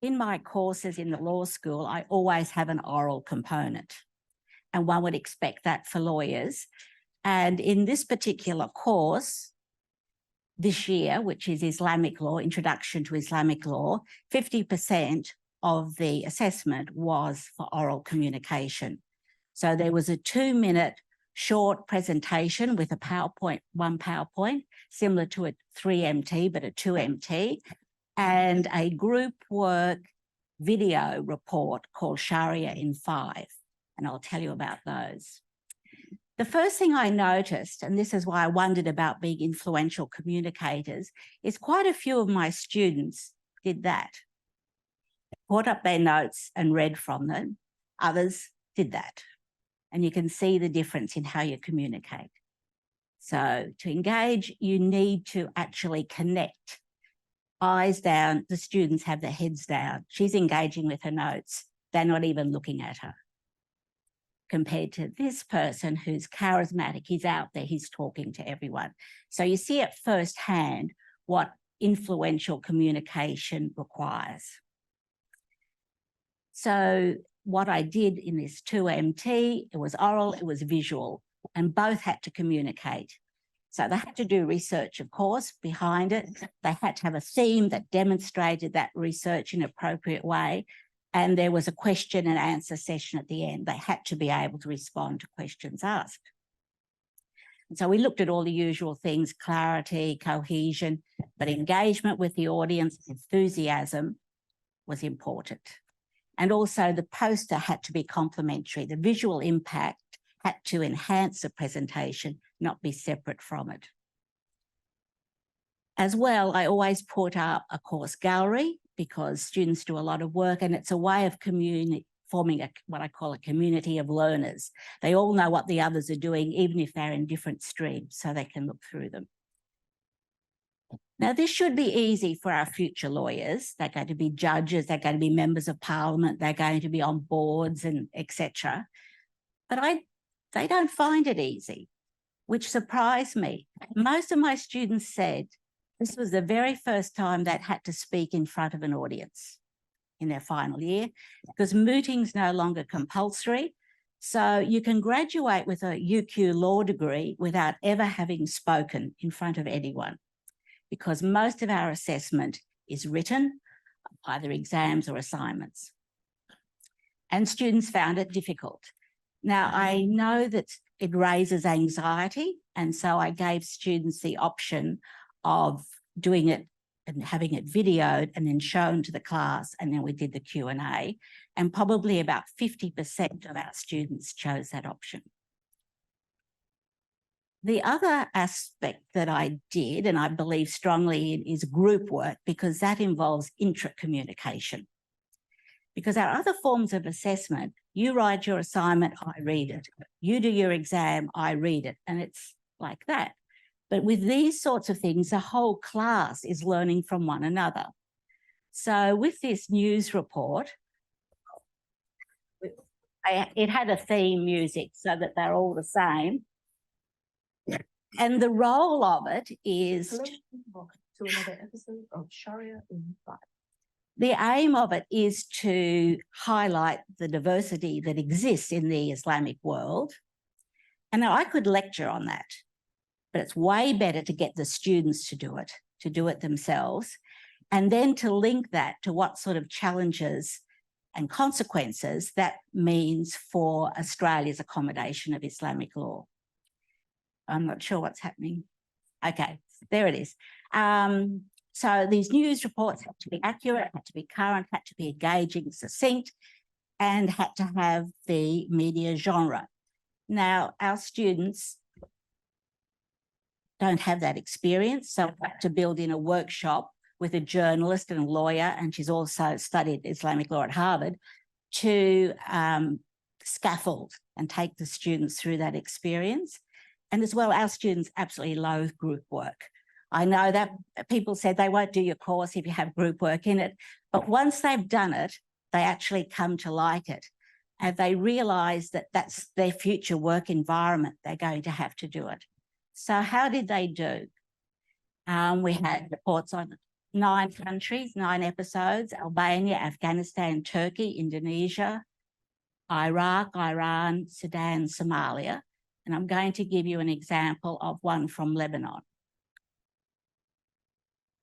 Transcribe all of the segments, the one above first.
in my courses in the law school, I always have an oral component, and one would expect that for lawyers. And in this particular course, this year, which is Islamic law, Introduction to Islamic Law, 50% of the assessment was for oral communication. So there was a 2-minute short presentation with a PowerPoint, one PowerPoint, similar to a 3MT, but a 2MT, and a group work video report called Sharia in 5. And I'll tell you about those. The first thing I noticed, and this is why I wondered about being influential communicators, is quite a few of my students did that. Brought up their notes and read from them. Others did that. And you can see the difference in how you communicate. So to engage, you need to actually connect. Eyes down, the students have their heads down. She's engaging with her notes. They're not even looking at her. Compared to this person who's charismatic, he's out there, he's talking to everyone. So you see at first hand what influential communication requires. So what I did in this 2MT, it was oral, it was visual, and both had to communicate. So they had to do research, of course, behind it. They had to have a theme that demonstrated that research in an appropriate way. And there was a question and answer session at the end. They had to be able to respond to questions asked. And so we looked at all the usual things, clarity, cohesion, but engagement with the audience, enthusiasm was important. And also the poster had to be complementary. The visual impact had to enhance the presentation, not be separate from it. As well, I always put up a course gallery because students do a lot of work, and it's a way of forming what I call a community of learners. They all know what the others are doing, even if they're in different streams, so they can look through them. Now, this should be easy for our future lawyers. They're going to be judges, they're going to be members of parliament, they're going to be on boards and etc. But they don't find it easy, which surprised me. Most of my students said this was the very first time they'd had to speak in front of an audience in their final year, because mooting's no longer compulsory. So you can graduate with a UQ law degree without ever having spoken in front of anyone, because most of our assessment is written, either exams or assignments. And students found it difficult. Now, I know that it raises anxiety, and so I gave students the option of doing it and having it videoed and then shown to the class, and then we did the Q&A, and probably about 50% of our students chose that option. The other aspect that I did, and I believe strongly in, is group work, because that involves intra-communication. Because our other forms of assessment, you write your assignment, I read it. You do your exam, I read it, and it's like that. But with these sorts of things, the whole class is learning from one another. So with this news report, it had a theme music so that they're all the same. And the role of it is to another episode of Sharia in 5. The aim of it is to highlight the diversity that exists in the Islamic world. And now I could lecture on that, but it's way better to get the students to do it themselves, and then to link that to what sort of challenges and consequences that means for Australia's accommodation of Islamic law. I'm not sure what's happening. Okay, there it is. So these news reports had to be accurate, had to be current, had to be engaging, succinct, and had to have the media genre. Now, our students don't have that experience, so we had to build in a workshop with a journalist and a lawyer, and she's also studied Islamic law at Harvard, to scaffold and take the students through that experience. And as well, our students absolutely loathe group work. I know that people said they won't do your course if you have group work in it, but once they've done it, they actually come to like it. And they realise that that's their future work environment. They're going to have to do it. So how did they do? We had reports on 9 countries, 9 episodes: Albania, Afghanistan, Turkey, Indonesia, Iraq, Iran, Sudan, Somalia. And I'm going to give you an example of one from Lebanon.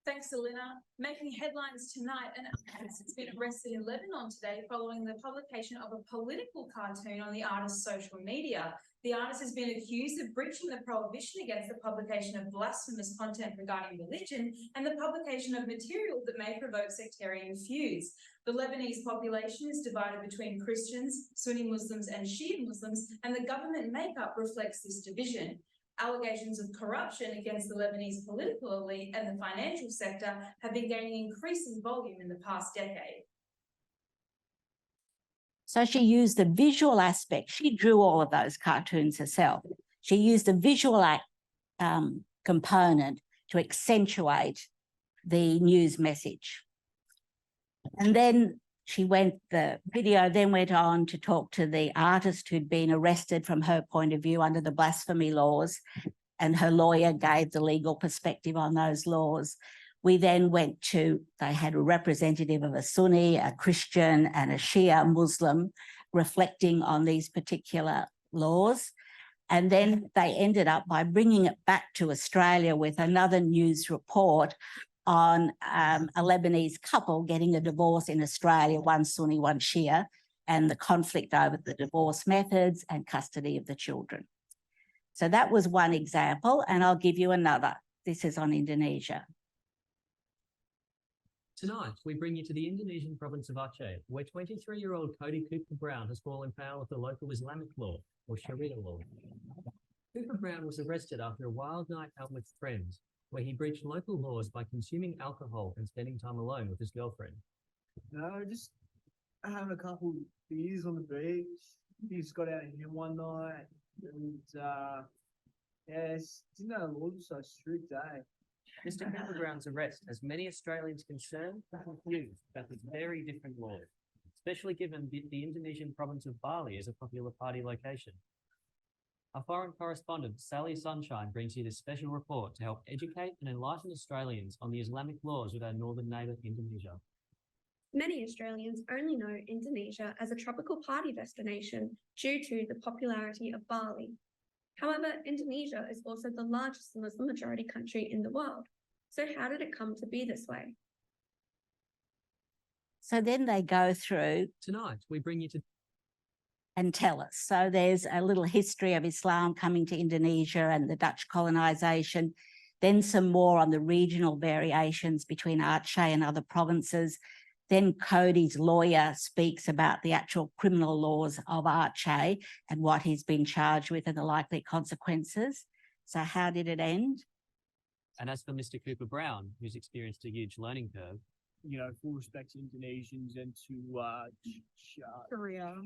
Thanks, Elena. Making headlines tonight, an activist has been arrested in Lebanon today following the publication of a political cartoon on the artist's social media. The artist has been accused of breaching the prohibition against the publication of blasphemous content regarding religion and the publication of material that may provoke sectarian feuds. The Lebanese population is divided between Christians, Sunni Muslims and Shia Muslims, and the government makeup reflects this division. Allegations of corruption against the Lebanese political elite and the financial sector have been gaining increasing volume in the past decade. So she used the visual aspect. She drew all of those cartoons herself. She used the visual component to accentuate the news message. And then the video then went on to talk to the artist who'd been arrested from her point of view under the blasphemy laws, and her lawyer gave the legal perspective on those laws. We then they had a representative of a Sunni, a Christian and a Shia Muslim reflecting on these particular laws. And then they ended up by bringing it back to Australia with another news report on a Lebanese couple getting a divorce in Australia, one Sunni, one Shia, and the conflict over the divorce methods and custody of the children. So that was one example, and I'll give you another. This is on Indonesia. Tonight, we bring you to the Indonesian province of Aceh, where 23-year-old Cody Cooper Brown has fallen foul of the local Islamic law, or Sharia law. Cooper Brown was arrested after a wild night out with friends, where he breached local laws by consuming alcohol and spending time alone with his girlfriend. No, just having a couple beers on the beach. He just got out here one night, and didn't know the laws were so strict, eh? Mr. Cooper Brown's arrest has many Australians concerned and confused about this very different law, especially given the Indonesian province of Bali is a popular party location. Our foreign correspondent, Sally Sunshine, brings you this special report to help educate and enlighten Australians on the Islamic laws of our northern neighbour, Indonesia. Many Australians only know Indonesia as a tropical party destination due to the popularity of Bali. However, Indonesia is also the largest Muslim majority country in the world. So how did it come to be this way? So then they go through. Tonight, we bring you to and tell us. So there's a little history of Islam coming to Indonesia and the Dutch colonisation, then some more on the regional variations between Aceh and other provinces. Then Cody's lawyer speaks about the actual criminal laws of Aceh and what he's been charged with and the likely consequences. So how did it end? And as for Mr. Cooper Brown, who's experienced a huge learning curve, You know, full respect to Indonesians and to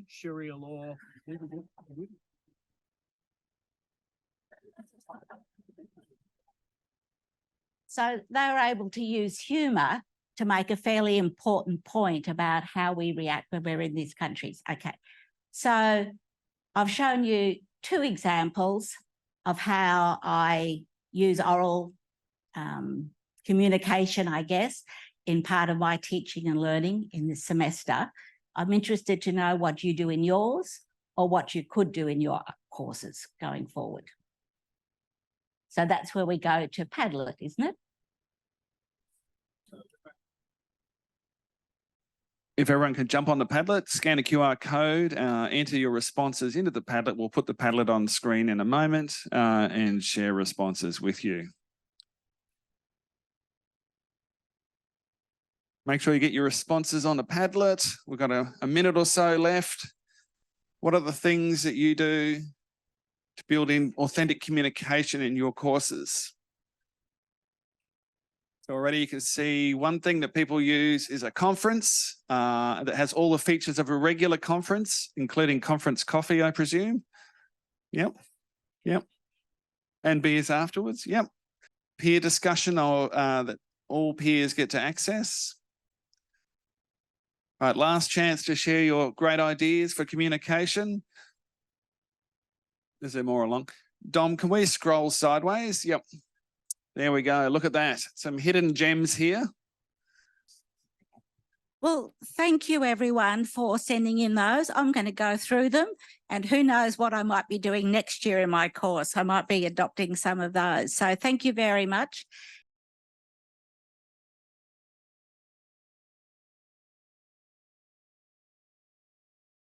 Sharia law. So they were able to use humour to make a fairly important point about how we react when we're in these countries. Okay, so I've shown you 2 examples of how I use oral communication, I guess, in part of my teaching and learning in this semester. I'm interested to know what you do in yours or what you could do in your courses going forward. So that's where we go to Padlet, isn't it? If everyone can jump on the Padlet, scan a QR code, enter your responses into the Padlet. We'll put the Padlet on screen in a moment and share responses with you. Make sure you get your responses on the Padlet. We've got a minute or so left. What are the things that you do to build in authentic communication in your courses? So already you can see one thing that people use is a conference that has all the features of a regular conference, including conference coffee, I presume. Yep. And beers afterwards. Yep. Peer discussion that all peers get to access. All right, last chance to share your great ideas for communication. Is there more along? Dom, can we scroll sideways? Yep. There we go. Look at that. Some hidden gems here. Well, thank you everyone for sending in those. I'm going to go through them and who knows what I might be doing next year in my course. I might be adopting some of those. So thank you very much.